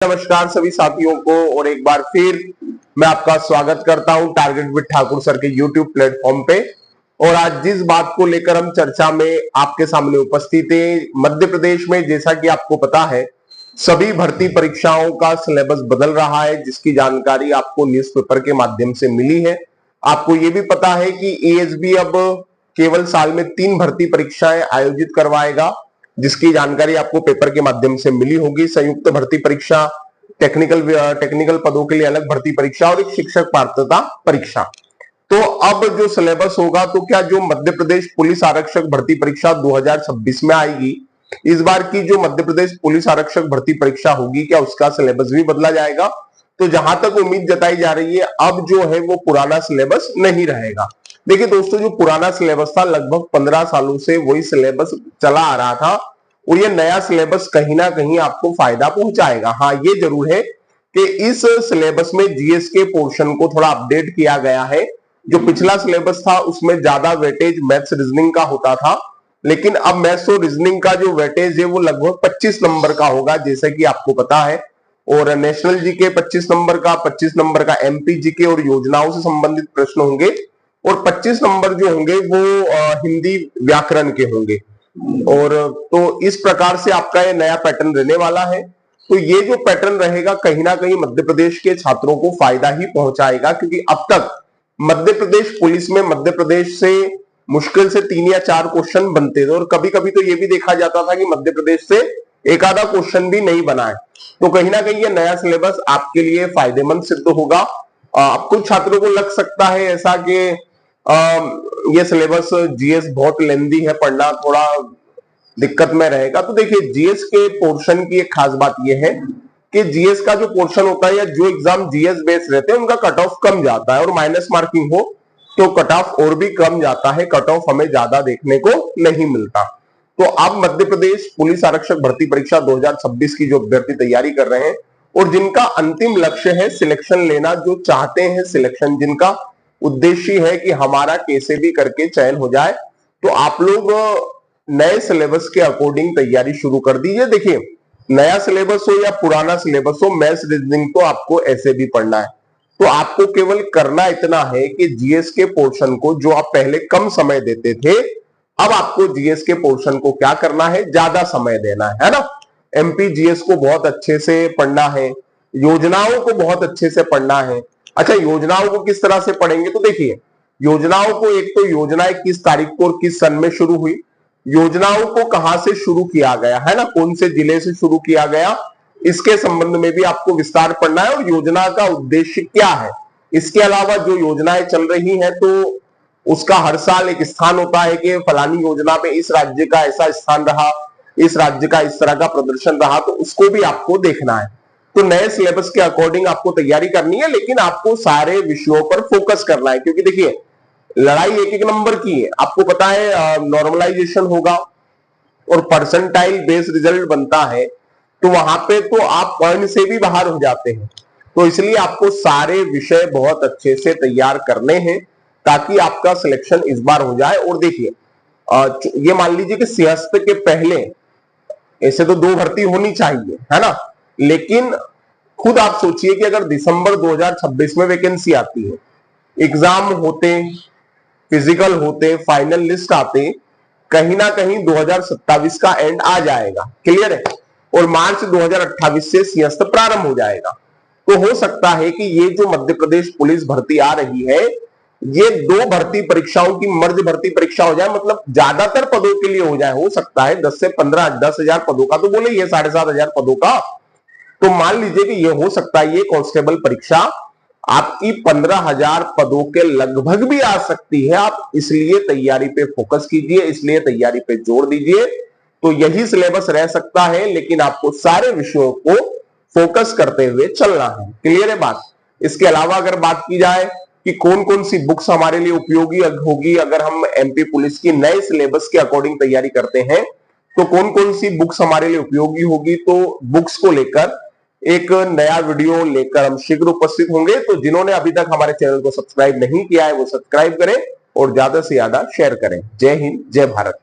नमस्कार सभी साथियों को और एक बार फिर मैं आपका स्वागत करता हूं टारगेट विद ठाकुर सर के यूट्यूब प्लेटफॉर्म पे। और आज जिस बात को लेकर हम चर्चा में आपके सामने उपस्थित है, मध्य प्रदेश में जैसा कि आपको पता है सभी भर्ती परीक्षाओं का सिलेबस बदल रहा है, जिसकी जानकारी आपको न्यूज़पेपर के माध्यम से मिली है। आपको ये भी पता है कि एएसबी अब केवल साल में 3 भर्ती परीक्षाएं आयोजित करवाएगा, जिसकी जानकारी आपको पेपर के माध्यम से मिली होगी। संयुक्त भर्ती परीक्षा, टेक्निकल पदों के लिए अलग भर्ती परीक्षा और एक शिक्षक पात्रता परीक्षा। तो अब जो सिलेबस होगा, तो क्या जो मध्य प्रदेश पुलिस आरक्षक भर्ती परीक्षा 2026 में आएगी, इस बार की जो मध्य प्रदेश पुलिस आरक्षक भर्ती परीक्षा होगी, क्या उसका सिलेबस भी बदला जाएगा? तो जहां तक उम्मीद जताई जा रही है, अब जो है वो पुराना सिलेबस नहीं रहेगा। देखिए दोस्तों, जो पुराना सिलेबस था लगभग 15 सालों से वही सिलेबस चला आ रहा था, और ये नया सिलेबस कहीं ना कहीं आपको फायदा पहुंचाएगा। हाँ, ये जरूर है कि इस सिलेबस में जीएस के पोर्शन को थोड़ा अपडेट किया गया है। जो पिछला सिलेबस था उसमें ज्यादा वेटेज मैथ्स रीजनिंग का होता था, लेकिन अब मैथ्स और रीजनिंग का जो वेटेज है वो लगभग 25 नंबर का होगा, जैसे कि आपको पता है। और नेशनल जीके 25 नंबर का, 25 नंबर का एमपी जीके और योजनाओं से संबंधित प्रश्न होंगे, और 25 नंबर जो होंगे वो हिंदी व्याकरण के होंगे। और तो इस प्रकार से आपका ये नया पैटर्न रहने वाला है। तो ये जो पैटर्न रहेगा कहीं ना कहीं मध्य प्रदेश के छात्रों को फायदा ही पहुंचाएगा, क्योंकि अब तक मध्य प्रदेश पुलिस में मध्य प्रदेश से मुश्किल से 3 या 4 क्वेश्चन बनते थे, और कभी कभी तो ये भी देखा जाता था कि मध्य प्रदेश से एक आधा क्वेश्चन भी नहीं बना है। तो कहीं ना कहीं ये नया सिलेबस आपके लिए फायदेमंद सिद्ध होगा। कुछ छात्रों को लग सकता है ऐसा कि ये सिलेबस जीएस बहुत लेंदी है, पढ़ना थोड़ा दिक्कत में रहेगा। तो देखिए, जीएस के पोर्शन की एक खास बात यह है कि जीएस का जो पोर्शन होता है या जो एग्जाम जीएस बेस रहते हैं उनका कट ऑफ कम जाता है, और माइनस मार्किंग हो तो कट ऑफ और भी कम जाता है। कट ऑफ हमें ज्यादा देखने को नहीं मिलता। तो अब मध्य प्रदेश पुलिस आरक्षक भर्ती परीक्षा 2026 की जो अभ्यर्थी तैयारी कर रहे हैं और जिनका अंतिम लक्ष्य है सिलेक्शन लेना, जो चाहते हैं सिलेक्शन, जिनका उद्देश्य है कि हमारा कैसे भी करके चयन हो जाए, तो आप लोग नए सिलेबस के अकॉर्डिंग तैयारी शुरू कर दीजिए। देखिए, नया सिलेबस हो या पुराना सिलेबस हो, मैथ्स रीजनिंग तो आपको ऐसे भी पढ़ना है। तो आपको केवल करना इतना है कि जीएस के पोर्शन को, जो आप पहले कम समय देते थे, अब आपको जीएस के पोर्शन को क्या करना है, ज्यादा समय देना है ना। एमपी जीएस को बहुत अच्छे से पढ़ना है, योजनाओं को बहुत अच्छे से पढ़ना है। अच्छा, योजनाओं को किस तरह से पढ़ेंगे? तो देखिए, योजनाओं को, एक तो योजनाएं किस तारीख को और किस सन में शुरू हुई, योजनाओं को कहां से शुरू किया गया है ना, कौन से जिले से शुरू किया गया, इसके संबंध में भी आपको विस्तार पढ़ना है, और योजना का उद्देश्य क्या है। इसके अलावा जो योजनाएं चल रही हैं, तो उसका हर साल एक स्थान होता है कि फलानी योजना पे इस राज्य का ऐसा स्थान रहा, इस राज्य का इस तरह का प्रदर्शन रहा, तो उसको भी आपको देखना है। तो नए सिलेबस के अकॉर्डिंग आपको तैयारी करनी है, लेकिन आपको सारे विषयों पर फोकस करना है, क्योंकि देखिए लड़ाई एक एक नंबर की है। आपको पता है नॉर्मलाइजेशन होगा और परसेंटाइल बेस रिजल्ट बनता है, तो वहां पे तो आप पॉइंट से भी बाहर हो जाते हैं। तो इसलिए आपको सारे विषय बहुत अच्छे से तैयार करने हैं ताकि आपका सिलेक्शन इस बार हो जाए। और देखिए, ये मान लीजिए कि सिंहस्थ के पहले ऐसे तो 2 भर्ती होनी चाहिए, है ना, लेकिन खुद आप सोचिए कि अगर दिसंबर 2026 में वैकेंसी आती है, एग्जाम होते, फिजिकल होते, फाइनल लिस्ट आते, कहीं ना कहीं 2027 का एंड आ जाएगा, क्लियर है, और मार्च 2028 से सिंहस्थ प्रारंभ हो जाएगा। तो हो सकता है कि ये जो मध्य प्रदेश पुलिस भर्ती आ रही है, ये 2 भर्ती परीक्षाओं की मर्ज भर्ती परीक्षा हो जाए, मतलब ज्यादातर पदों के लिए हो जाए। हो सकता है 10 से 15, 10,000 पदों का तो बोले, ये 7,500 पदों का। तो मान लीजिए कि ये हो सकता है ये कांस्टेबल परीक्षा आपकी 15,000 पदों के लगभग भी आ सकती है। आप इसलिए तैयारी पे फोकस कीजिए, इसलिए तैयारी पे जोर दीजिए। तो यही सिलेबस रह सकता है, लेकिन आपको सारे विषयों को फोकस करते हुए चलना है, क्लियर है बात। इसके अलावा अगर बात की जाए कि कौन कौन सी बुक्स हमारे लिए उपयोगी होगी अगर हम एमपी पुलिस की नए सिलेबस के अकॉर्डिंग तैयारी करते हैं, तो कौन कौन सी बुक्स हमारे लिए उपयोगी होगी, तो बुक्स को लेकर एक नया वीडियो लेकर हम शीघ्र उपस्थित होंगे। तो जिन्होंने अभी तक हमारे चैनल को सब्सक्राइब नहीं किया है वो सब्सक्राइब करें और ज्यादा से ज्यादा शेयर करें। जय हिंद, जय भारत।